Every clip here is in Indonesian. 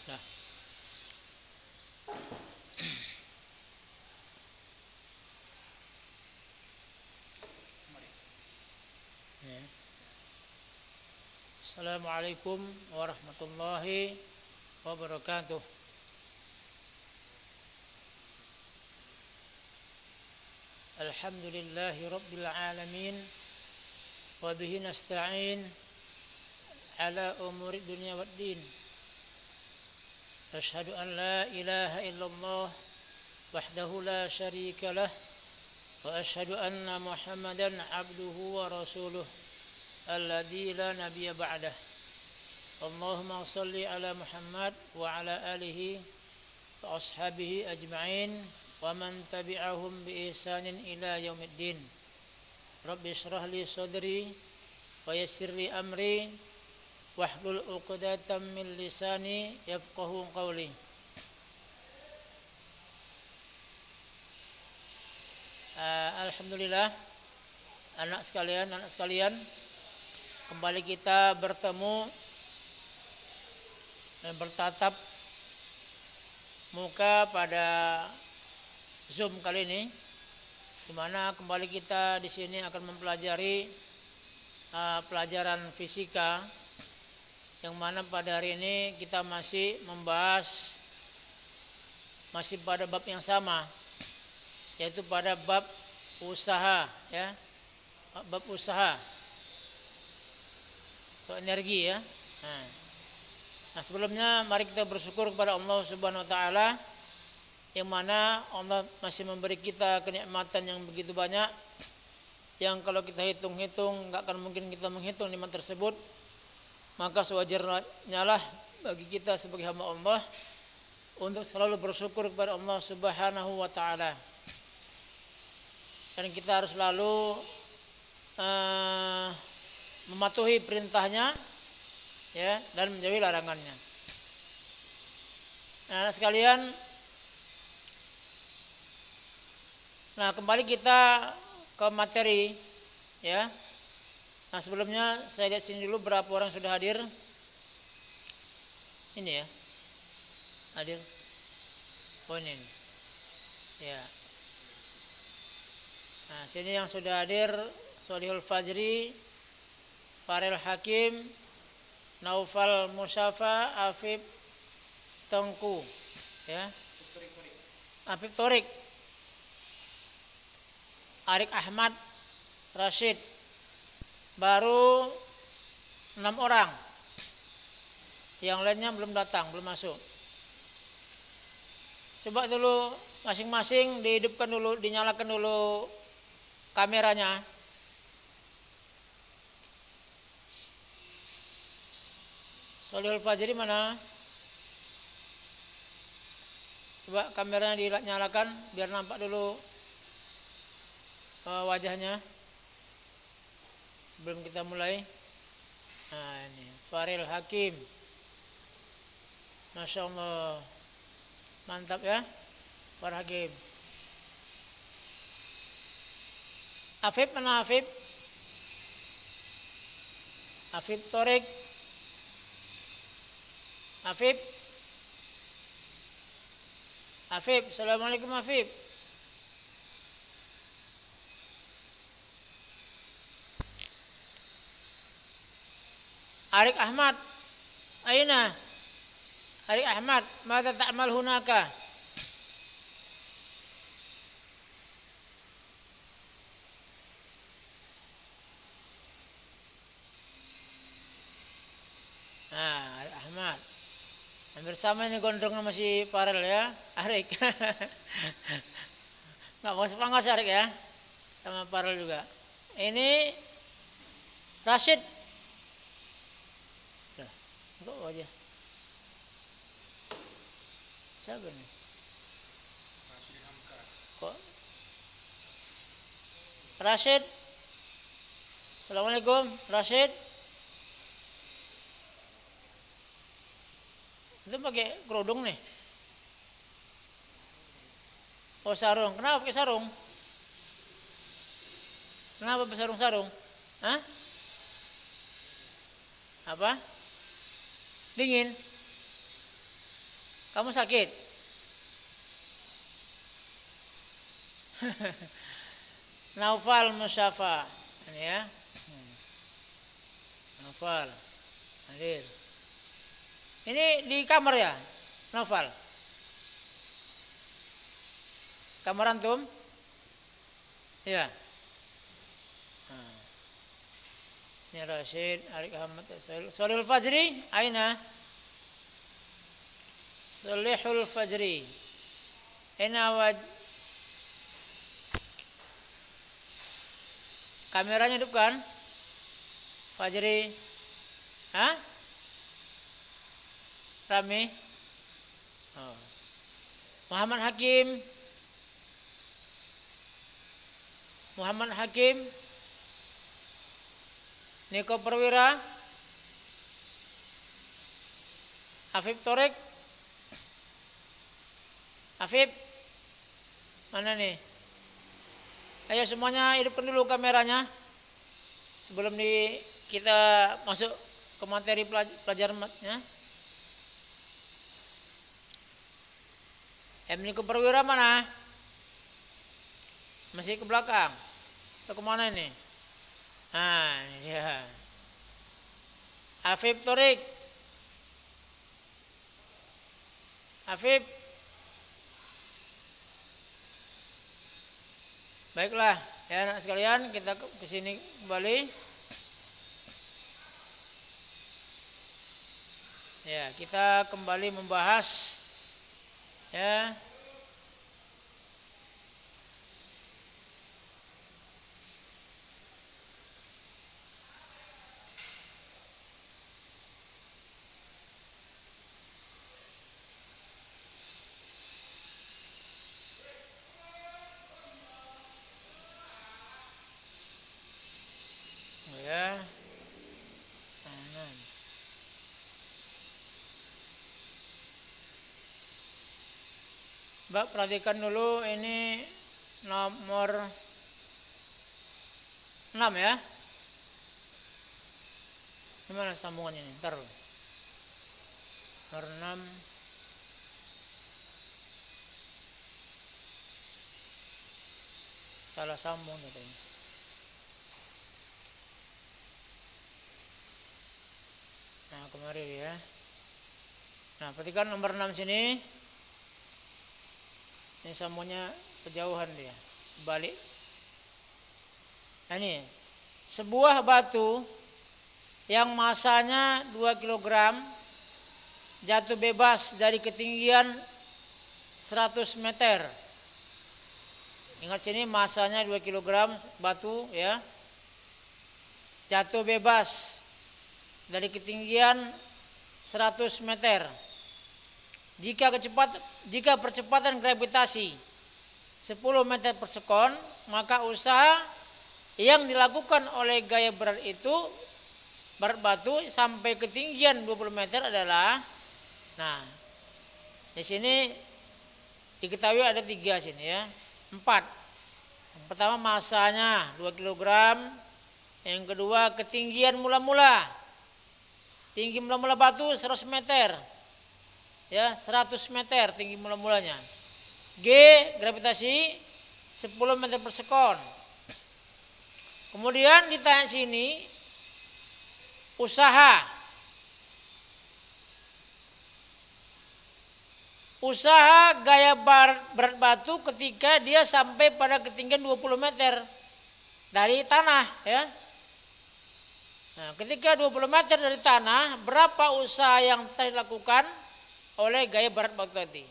Nah, ya. Assalamualaikum warahmatullahi wabarakatuh. Alhamdulillahi rabbil alamin wa bihi nasta'in ala umuri dunya waddin. Asyhadu an la ilaha illallah wahdahu la syarika lah wa asyhadu anna Muhammadan abduhu wa rasuluh alladzi la nabiyya ba'dah. Allahumma shalli ala Muhammad wa ala alihi wa ashabihi ajma'in wa man tabi'ahum bi ihsanin ila yaumiddin. Rabbi shrah li sadri wa yassir li amri wahlul 'uqdatam min lisani yafqahu qawli. Alhamdulillah anak sekalian, kembali kita bertemu dan bertatap muka pada Zoom kali ini, di mana kembali kita di sini akan mempelajari pelajaran fisika, yang mana pada hari ini kita masih pada bab yang sama, yaitu pada bab usaha, ya, bab usaha atau energi, ya. Nah, sebelumnya mari kita bersyukur kepada Allah Subhanahu wa taala, yang mana Allah masih memberi kita kenikmatan yang begitu banyak, yang kalau kita hitung-hitung nggak akan mungkin kita menghitung nikmat tersebut. Maka sewajarnya lah bagi kita sebagai hamba Allah untuk selalu bersyukur kepada Allah Subhanahu wa taala. Dan kita harus selalu mematuhi perintahnya, ya, dan menjauhi larangannya. Nah, anak sekalian, nah kembali kita ke materi, ya. Nah, sebelumnya saya lihat sini dulu berapa orang sudah hadir. Ini ya, hadir. Oh ini, ya. Nah, sini yang sudah hadir: Solihul Fajri, Farel Hakim, Naufal Musyafa, Afif Tengku, ya. Afif Torik, Arik Ahmad, Rashid. Baru 6 orang. Yang lainnya belum datang, belum masuk. Coba dulu masing-masing dihidupkan dulu, dinyalakan dulu kameranya. Solihul Fajri mana? Coba kameranya dinyalakan biar nampak dulu wajahnya sebelum kita mulai. Nah, ini Faril Hakim, Masya Allah, mantap ya Faril Hakim. Afif mana Afif? Afif Torik, Afif, Afif, Assalamualaikum Afif. Arik Ahmad, aina? Arik Ahmad, mada ta'mal hunaka? Nah, Arik Ahmad. Hampir sama ini gondrongnya masih Farel ya, Arik. Nggak mau sepangkas Arik ya, sama Farel juga. Ini Rashid. Kok aja. Siapa nih? Kok? Rashid. Assalamualaikum, Rashid. Itu pakai kerudung nih. Oh, sarung. Kenapa pakai sarung? Kenapa pakai sarung-sarung? Hah? Apa? Dingin. Kamu sakit? Naufal Musyafa, ini ya. Naufal, hadir. Ini di kamar ya, Naufal? Kamar antum? Ya. Ini Rashid, Arik Ahmad, Solihul Fajri, aina? Solihul Fajri. Aina kameranya hidupkan? Fajri. Hah? Rame? Oh. Muhammad Hakim. Muhammad Hakim. Niko Perwira. Afif Torek. Afif. Mana nih? Ayo semuanya hidupkan dulu kameranya sebelum kita masuk ke materi pelajarannya. Niko Perwira mana? Masih ke belakang atau kemana ini? Nah, ini dia. Afif Torik. Afif. Baiklah, ya anak sekalian, kita ke sini kembali. Ya, kita kembali membahas ya Mbak, perhatikan dulu ini nomor 6 ya. Gimana sambungannya ini? Ntar. Nomor 6. Salah sambung katanya. Nah, kemarin ya. Nah, perhatikan nomor 6 sini. Ini sambungnya kejauhan dia, balik. Nah, ini sebuah batu yang masanya 2 kg jatuh bebas dari ketinggian 100 meter. Ingat sini masanya 2 kg batu ya. Jatuh bebas dari ketinggian 100 meter. Jika percepatan gravitasi 10 meter per sekon, maka usaha yang dilakukan oleh gaya berat itu, berat batu sampai ketinggian 20 meter adalah, nah di sini diketahui ada 3 sini ya, 4. Yang pertama masanya 2 kg, yang kedua ketinggian mula-mula, tinggi mula-mula batu 100 meter. Ya, 100 meter tinggi mula-mulanya. G gravitasi 10 meter per sekon. Kemudian ditanya sini usaha gaya berat batu ketika dia sampai pada ketinggian 20 meter dari tanah ya. Nah, ketika 20 meter dari tanah, berapa usaha yang telah dilakukan oleh gaya berat batu tadi?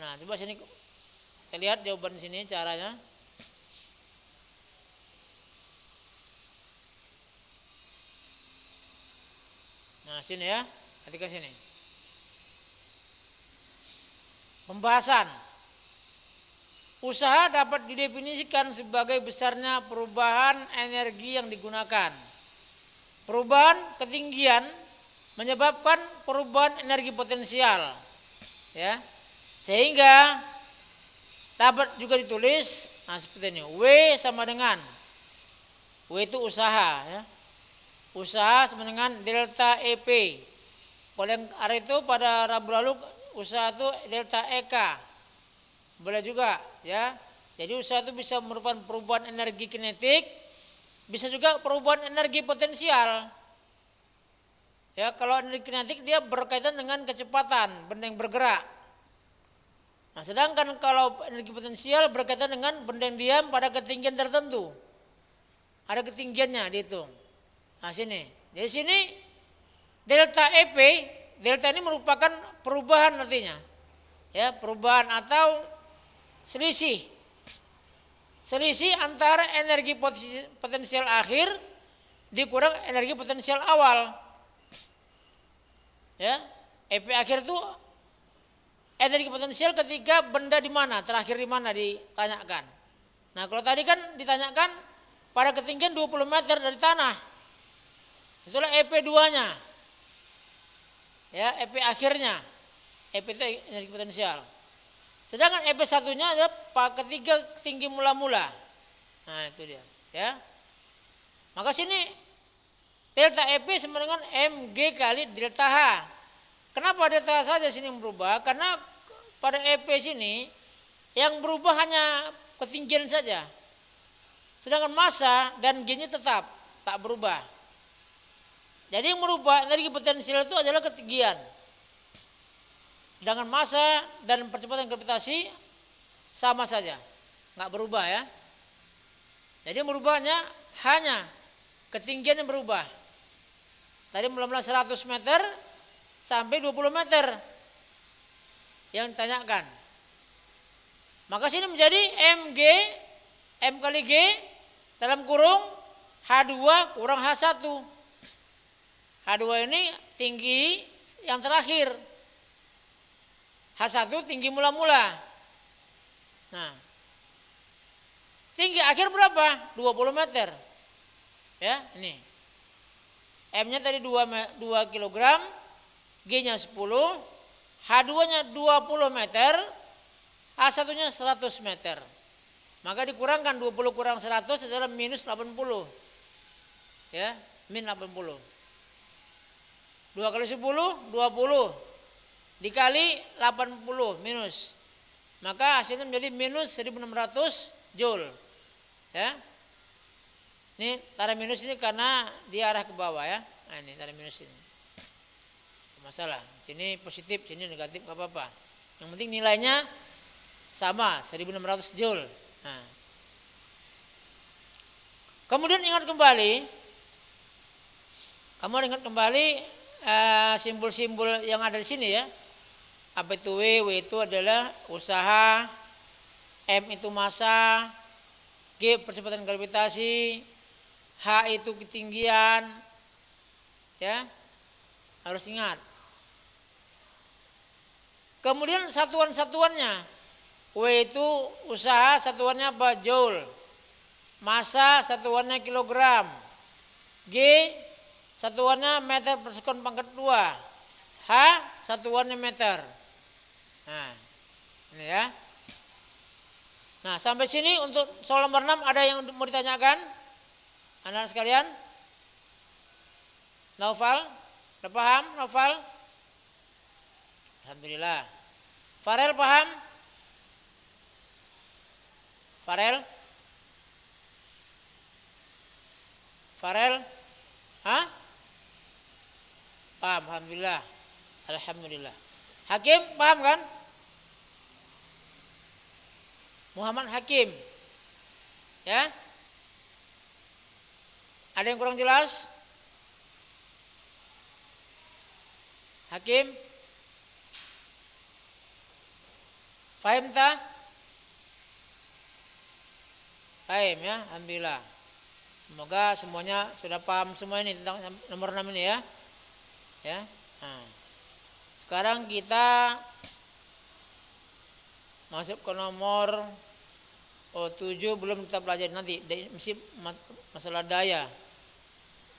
Nah, coba sini kita lihat jawaban sini caranya. Nah, sini ya, ketika sini. Pembahasan. Usaha dapat didefinisikan sebagai besarnya perubahan energi yang digunakan. Perubahan ketinggian menyebabkan perubahan energi potensial ya, sehingga dapat juga ditulis seperti ini, W sama dengan, W itu usaha ya, usaha sama dengan delta EP. Oleh karena itu pada Rabu lalu usaha itu delta EK. Boleh juga ya. Jadi usaha itu bisa merupakan perubahan energi kinetik, bisa juga perubahan energi potensial. Ya, kalau energi kinetik dia berkaitan dengan kecepatan benda yang bergerak. Nah, sedangkan kalau energi potensial berkaitan dengan benda yang diam pada ketinggian tertentu. Ada ketinggiannya dihitung. Nah, sini. Jadi sini delta EP, delta ini merupakan perubahan artinya. Ya, perubahan atau selisih. Selisih antara energi potensial akhir dikurang energi potensial awal. Ya, EP akhir itu energi potensial ketika benda di mana, terakhir di mana ditanyakan. Nah, kalau tadi kan ditanyakan pada ketinggian 20 meter dari tanah. Itulah EP2-nya. Ya, EP akhirnya. EP itu energi potensial. Sedangkan EP1-nya adalah ketika tinggi mula-mula. Nah, itu dia, ya. Maka sini delta EP sama dengan mg kali delta H. Kenapa delta H saja sini yang berubah? Karena pada EP sini yang berubah hanya ketinggian saja. Sedangkan massa dan G-nya tetap tak berubah. Jadi yang merubah energi potensial itu adalah ketinggian. Sedangkan massa dan percepatan gravitasi sama saja, nggak berubah ya. Jadi merubahnya hanya ketinggian yang berubah. Tadi mula-mula 100 meter sampai 20 meter yang ditanyakan. Maka sini menjadi mg, m kali g dalam kurung H2 kurang H1. H2 ini tinggi yang terakhir. H1 tinggi mula-mula. Nah, tinggi akhir berapa? 20 meter. Ya, ini. M-nya tadi 2 kg, G-nya 10, H2-nya 20 meter, H1-nya 100 meter. Maka dikurangkan 20 kurang 100 adalah minus 80. Ya, min 80. 2 kali 10, 20. Dikali 80 minus. Maka hasilnya menjadi minus 1600 Joule. Ya. Ini tanda minus ini karena dia arah ke bawah ya. Nah, ini tanda minus ini. Masalah. Sini positif, sini negatif enggak apa-apa. Yang penting nilainya sama 1600 Joule. Nah. Kemudian ingat kembali simbol-simbol yang ada di sini ya. Apa itu W? W itu adalah usaha, M itu massa, G percepatan gravitasi, H itu ketinggian. Ya. Harus ingat. Kemudian satuan-satuannya. W itu usaha, satuannya apa? Joule. Massa satuannya kilogram. G satuannya meter per sekon pangkat 2. H satuannya meter. Nah, ini ya. Nah, sampai sini untuk soal nomor 6 ada yang mau ditanyakan? Anak-anak sekalian? Naufal? Udah paham, Naufal? Alhamdulillah. Farel paham? Farel? Farel? Hah? Paham, alhamdulillah. Alhamdulillah. Hakim paham kan? Muhammad Hakim. Ya? Ada yang kurang jelas? Hakim? Fahim tak? Fahim ya, alhamdulillah. Semoga semuanya sudah paham semua ini tentang nomor 6 ini ya. Ya. Nah. Sekarang kita masuk ke nomor 7 belum kita pelajari nanti mesti masalah daya.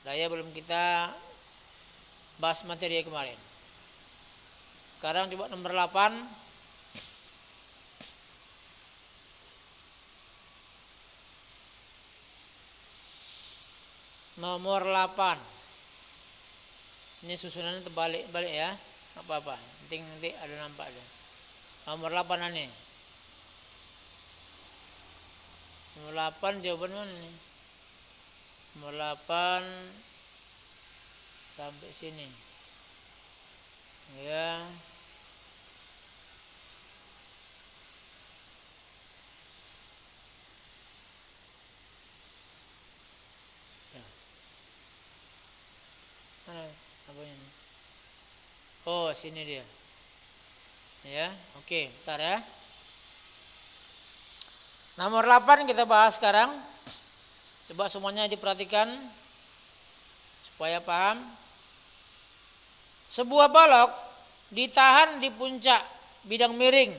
Daya belum kita bahas materi kemarin. Sekarang coba nomor 8. Nomor 8. Ini susunannya terbalik-balik ya. Enggak apa-apa. Penting nanti ada nampak aja. Nomor 8 nih. Nomor 8 jawaban mana nih? Nomor 8 sampai sini. Ya. Mana apanya nih? Oh, sini dia. Ya, oke, bentar ya. Nomor 8 kita bahas sekarang. Coba semuanya diperhatikan supaya paham. Sebuah balok ditahan di puncak bidang miring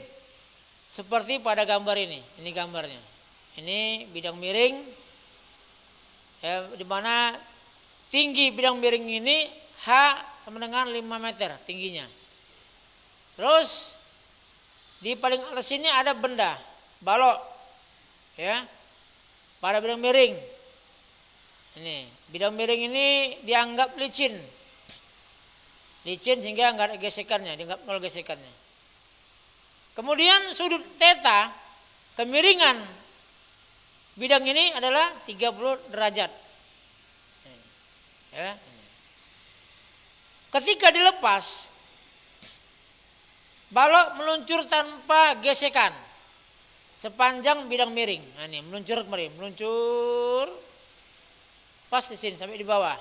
seperti pada gambar ini. Ini gambarnya. Ini bidang miring ya, di mana tinggi bidang miring ini H sama dengan 5 meter tingginya. Terus di paling atas sini ada benda, balok ya, pada bidang miring. Ini bidang miring ini dianggap licin sehingga nggak ada gesekannya, dianggap 0 gesekannya. Kemudian sudut theta kemiringan bidang ini adalah 30 derajat. Ya. Ketika dilepas, balok meluncur tanpa gesekan sepanjang bidang miring. Nah, ini meluncur kemarin, meluncur pas di sini sampai di bawah.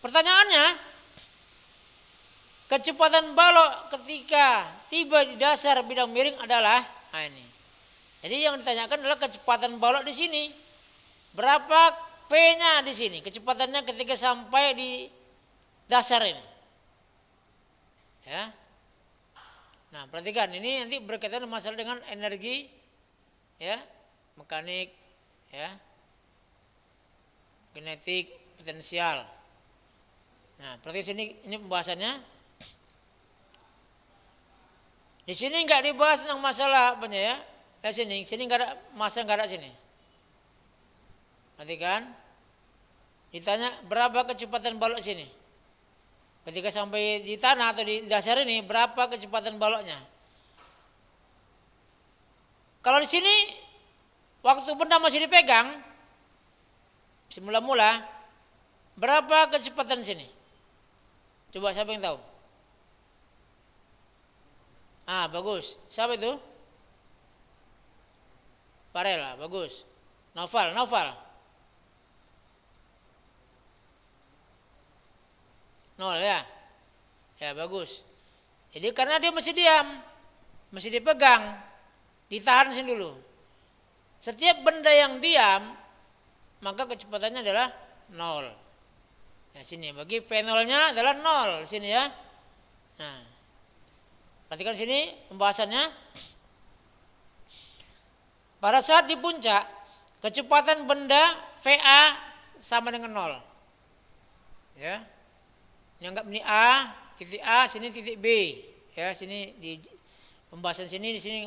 Pertanyaannya, kecepatan balok ketika tiba di dasar bidang miring adalah ini. Jadi yang ditanyakan adalah kecepatan balok di sini. Berapa P-nya di sini? Kecepatannya ketika sampai di dasar ini. Ya. Nah, perhatikan ini nanti berkaitan masalah dengan energi ya, mekanik ya, kinetik, potensial. Nah, perhatikan sini ini pembahasannya. Di sini enggak dibahas tentang masalah apanya ya. Sini enggak ada masalah, enggak ada sini. Perhatikan. Ditanya berapa kecepatan balok sini? Ketika sampai di tanah atau di dasar ini berapa kecepatan baloknya? Kalau di sini waktu benda masih dipegang, semula-mula berapa kecepatan sini? Coba siapa yang tahu? Ah, bagus. Siapa itu? Parela, bagus. Novel. Nol ya. Ya, bagus. Jadi karena dia masih diam, masih dipegang, ditahan sini dulu. Setiap benda yang diam, maka kecepatannya adalah 0. Ya, sini bagi P0-nya adalah 0 sini ya. Nah, perhatikan sini pembahasannya. Pada saat di puncak, kecepatan benda VA sama dengan 0. Ya. Dianggap ini A, titik A, sini titik B. Ya, sini di pembahasan sini, di sini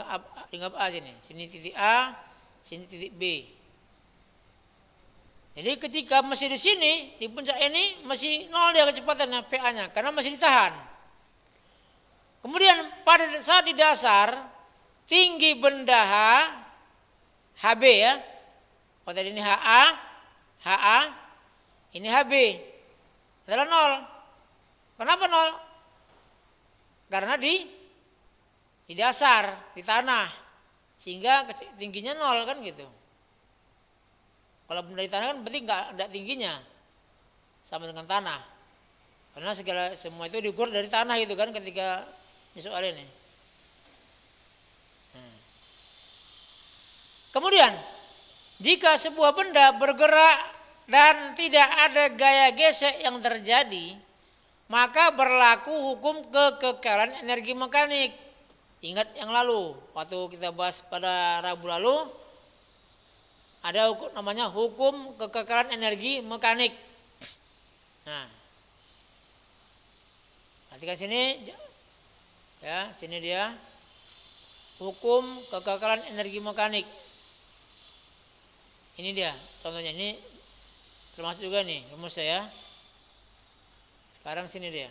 dianggap A sini. Sini titik A, sini titik B. Jadi ketika masih di sini, di puncak ini masih 0 dia kecepatannya PA-nya karena masih ditahan. Kemudian pada saat di dasar, tinggi benda HB ya. Kalau tadi ini HA, ini HB adalah 0. Kenapa 0? Karena di dasar, di tanah. Sehingga tingginya 0 kan gitu. Kalau benda di tanah kan berarti enggak ada tingginya. Sama dengan tanah. Karena semua itu diukur dari tanah gitu kan ketika di soal ini. Kemudian, jika sebuah benda bergerak dan tidak ada gaya gesek yang terjadi, maka berlaku hukum kekekalan energi mekanik. Ingat yang lalu, waktu kita bahas pada Rabu lalu, ada hukum namanya hukum kekekalan energi mekanik. Nah, perhatikan sini, ya, sini dia hukum kekekalan energi mekanik. Ini dia, contohnya ini termasuk juga nih rumus saya. Sekarang sini dia.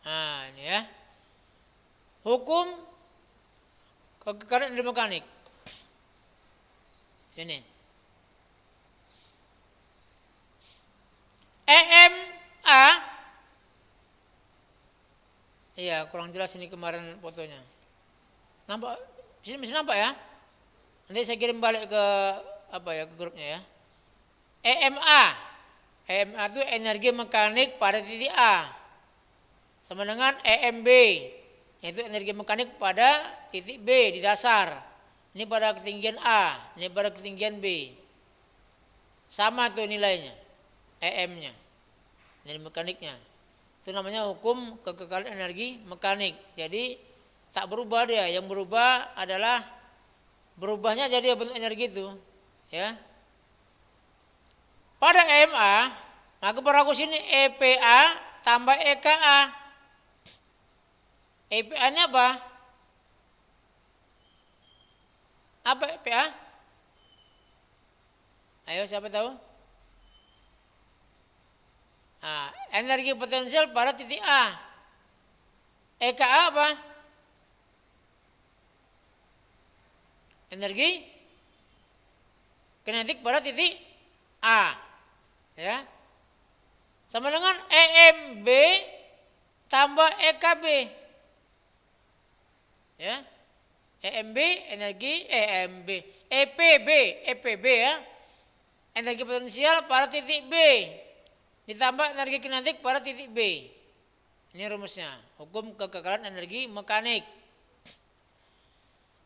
Nah, ini ya. Hukum kekekalan energi mekanik. Sini. EMA. Iya, kurang jelas ini kemarin fotonya. Nampak? Bisa nampak ya? Nanti saya kirim balik ke ke grupnya ya. EMA. EMA itu energi mekanik pada titik A. Sama dengan EMB, yaitu energi mekanik pada titik B di dasar. Ini pada ketinggian A, ini pada ketinggian B. Sama tuh nilainya, EM-nya, energi mekaniknya. Itu namanya hukum kekekalan energi mekanik. Jadi tak berubah dia, yang berubah adalah berubahnya jadi bentuk energi itu, ya. Pada EMA, maka berlaku sini EPA tambah EKA. EPA ini apa? Apa EPA? Ayo siapa tahu? Nah, energi potensial pada titik A. EKA apa? Energi kinetik pada titik A. Ya. Sama dengan EMB tambah EKB. Ya. EMB energi EPB ya. Energi potensial pada titik B ditambah energi kinetik pada titik B. Ini rumusnya, hukum kekekalan energi mekanik.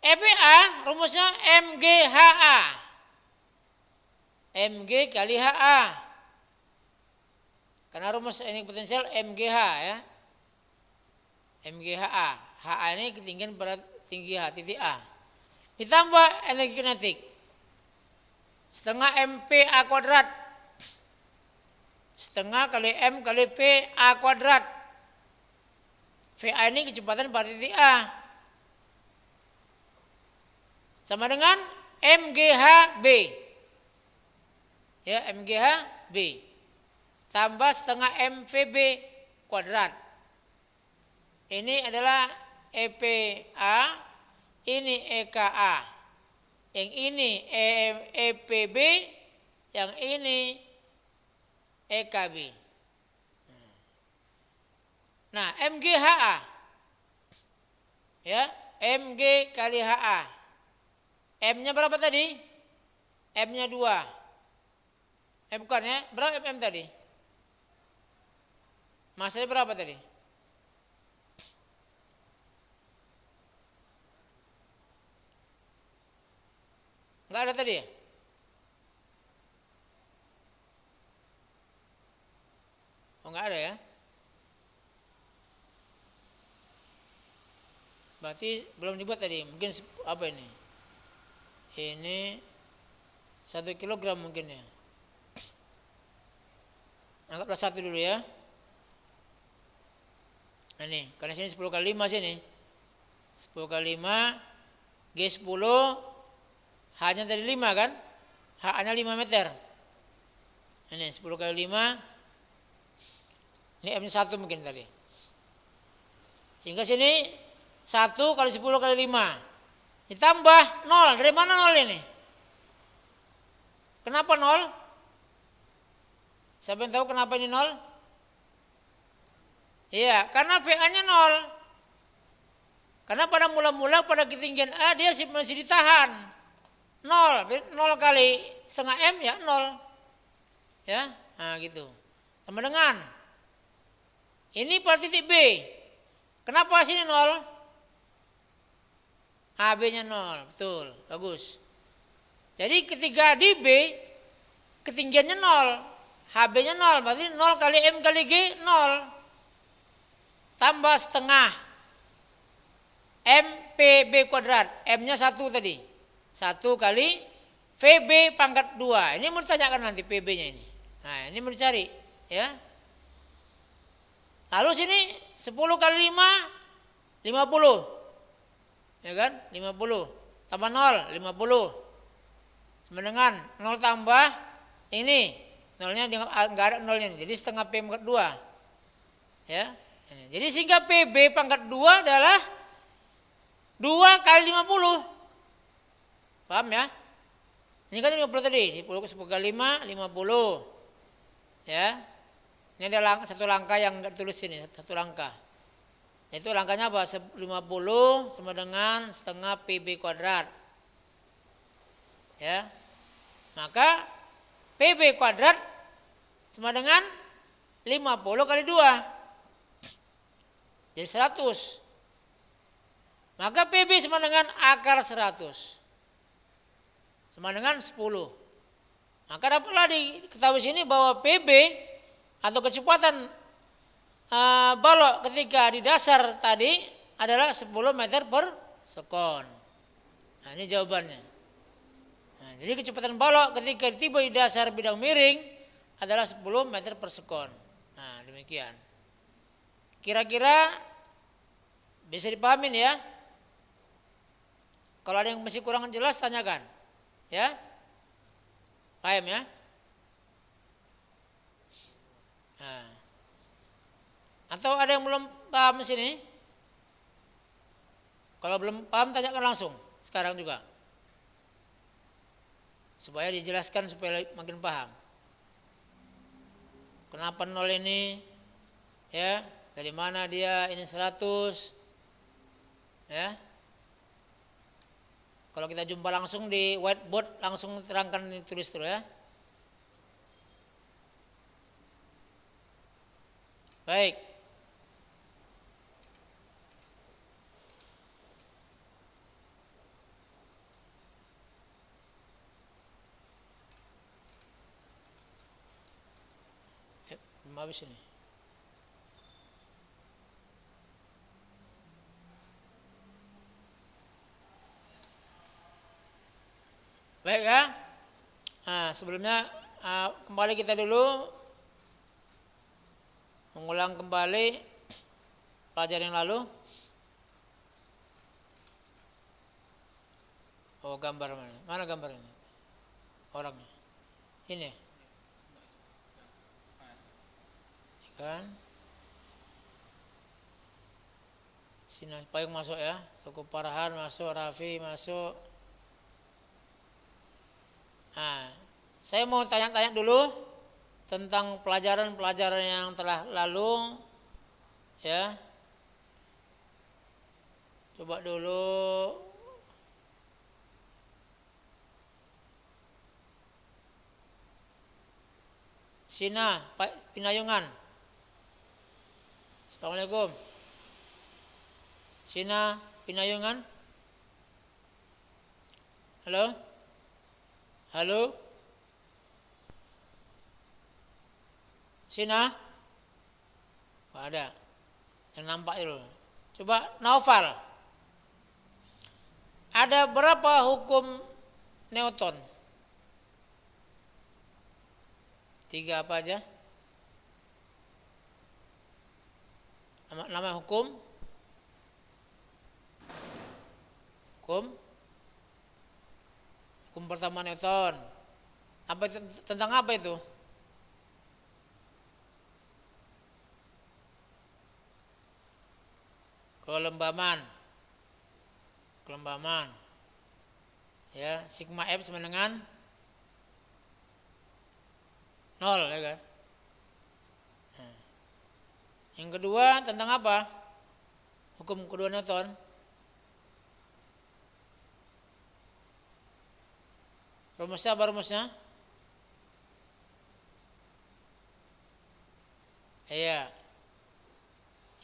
EPA rumusnya MGHA. MG kali HA. Karena rumus energi potensial MGH ya. MGHA. HA ini ketinggian pada tinggi H, titik A. Ditambah energi kinetik. Setengah MPA kuadrat. Setengah kali M kali P A kuadrat. VA ini kecepatan pada titik A. Sama dengan MGHB. Ya, MGHB. Tambah setengah MVB kuadrat. Ini adalah EPA, ini EKA, yang ini EPB, yang ini EKB. Nah, MGHA, ya, MG kali HA. M-nya berapa tadi? M-nya 2. Bukan ya, berapa M tadi? Masanya berapa tadi? Enggak ada tadi ya? Oh, enggak ada ya? Berarti belum dibuat tadi. Mungkin apa ini? Ini 1 kilogram mungkin ya. Anggaplah 1 dulu ya. Nah ini, karena sini 10 kali 5 sini. 10 kali 5 G10, H-nya tadi 5 kan? H-nya 5 meter. Ini 10 kali 5. Ini M-nya 1 mungkin tadi. Sehingga sini 1 kali 10 kali 5. Ditambah 0. Dari mana 0 ini? Kenapa 0? Siapa yang tahu kenapa ini 0? Iya, karena VA-nya 0. Karena pada mula-mula pada ketinggian A dia masih ditahan. 0 kali setengah M ya 0. Ya, nah gitu. Sama dengan ini pada titik B. Kenapa sini 0? HB-nya 0, betul, bagus. Jadi ketika di B ketinggiannya 0, HB-nya 0, berarti 0 kali M kali G 0. Tambah setengah MPB kuadrat, M-nya 1 tadi. 1 kali VB pangkat 2. Ini mau ditanyakan nanti PB-nya ini. Nah, ini mau dicari, ya. Lalu sini 10 kali 5 50. Ya kan? 50 tambah 0 50. Sama dengan 0 tambah ini. Nolnya enggak ada nolnya. Jadi setengah P pangkat 2. Ya. Jadi sehingga PB pangkat 2 adalah 2 kali 50. Paham ya? Ini kan 50 tadi, 10 kali 5, 50. Ya. Ini ada satu langkah yang enggak ditulis sini, satu langkah. Itu langkahnya apa? 50 sama dengan setengah PB kuadrat. Ya. Maka PB kuadrat sama dengan 50 kali 2. Jadi 100. Maka PB sama dengan akar 100. Sama dengan 10. Maka dapatlah diketahui sini bahwa PB atau kecepatan balok ketika di dasar tadi adalah 10 meter per sekon. Nah, ini jawabannya. Nah, jadi kecepatan balok ketika tiba di dasar bidang miring adalah 10 meter per sekon. Nah, demikian. Kira-kira bisa dipahamin ya? Kalau ada yang masih kurang jelas tanyakan. Ya? Paham ya? Nah. Atau ada yang belum paham di sini? Kalau belum paham tanyakan langsung sekarang juga. Supaya dijelaskan supaya makin paham. Kenapa 0 ini? Ya, dari mana dia? Ini 100. Ya. Kalau kita jumpa langsung di whiteboard langsung terangkan tulis terus ya. Baik. Habis ini. Baik ya. Nah, sebelumnya kembali kita dulu mengulang kembali pelajaran yang lalu. Oh, gambar mana? Mana gambar ini? Orangnya. Ini. Kan? Sini Payung masuk ya. Tuku Parahan masuk, Raffi masuk. Nah, saya mau tanya-tanya dulu tentang pelajaran-pelajaran yang telah lalu, ya. Coba dulu. Sina, Pak Pinayungan. Assalamualaikum. Sina Pinayungan. Halo? Halo? Sina? Nggak ada. Yang nampak itu. Coba Naufal. Ada berapa hukum Newton? 3 apa aja? Nama hukum? Hukum pertama Newton. Apa itu, tentang apa itu? Kelembaman. Ya, sigma F sama dengan 0 ya kan? Nah. Yang kedua tentang apa? Hukum kedua Newton. Rumusnya apa rumusnya? Iya.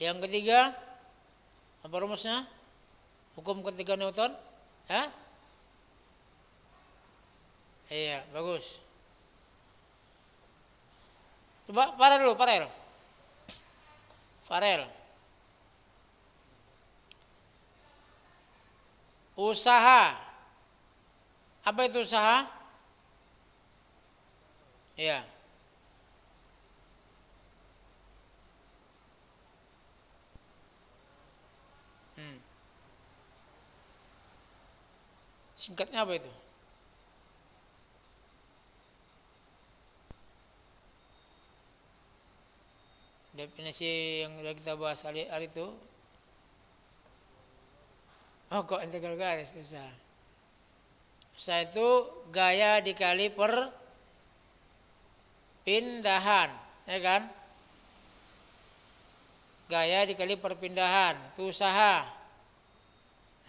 Yang ketiga apa rumusnya? Hukum ketiga Newton? Hah? Iya, bagus. Coba Farel. Usaha. Apa itu usaha? Iya. Singkatnya apa itu? Definisi yang sudah kita bahas hari itu. Oh kok integral garis usaha. Usaha itu gaya dikali perpindahan, ya kan? Gaya dikali perpindahan itu usaha.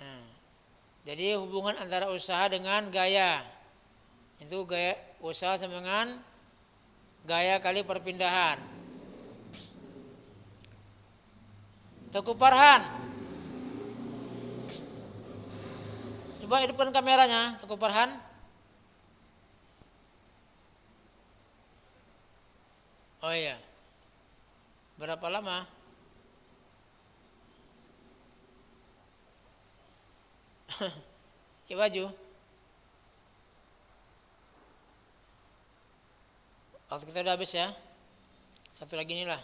Nah, jadi hubungan antara usaha dengan gaya itu gaya usaha sama dengan gaya kali perpindahan. Teguh Farhan, coba hidupkan kameranya, Teguh Farhan. Oh iya, berapa lama? Coba baju. Waktu kita udah habis ya. Satu lagi nih lah.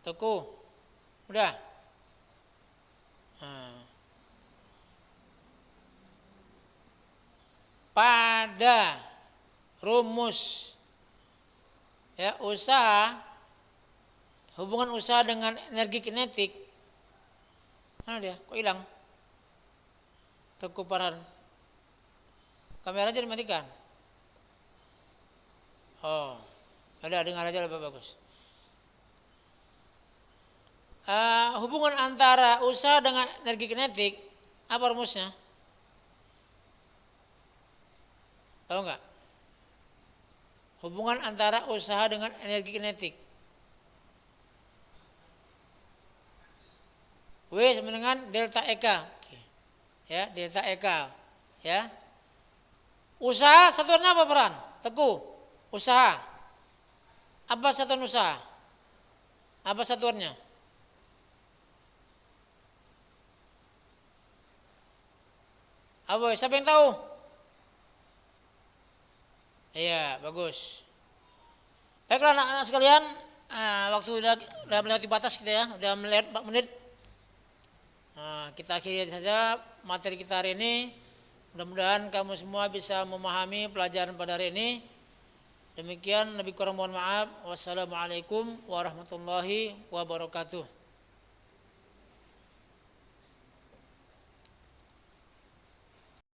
Teguh, udah. Nah. Pada rumus ya usaha, hubungan usaha dengan energi kinetik, mana dia? Kok hilang? Teguh Farhan, kamera aja dimatikan. Oh, ada dengar aja lebih bagus. Hubungan antara usaha dengan energi kinetik, apa rumusnya? Tahu nggak? Hubungan antara usaha dengan energi kinetik. W sama dengan delta EK. Ya, delta EK. Ya. Usaha satuannya apa peran? Teguh. Usaha. Apa satuan usaha? Apa satuannya? Apa? Siapa yang tahu? Iya, bagus. Baiklah anak-anak sekalian, waktu udah melewati batas kita ya, udah melewati 4 menit. Kita akhiri saja materi kita hari ini. Mudah-mudahan kamu semua bisa memahami pelajaran pada hari ini. Demikian, lebih kurang mohon maaf. Wassalamualaikum warahmatullahi wabarakatuh.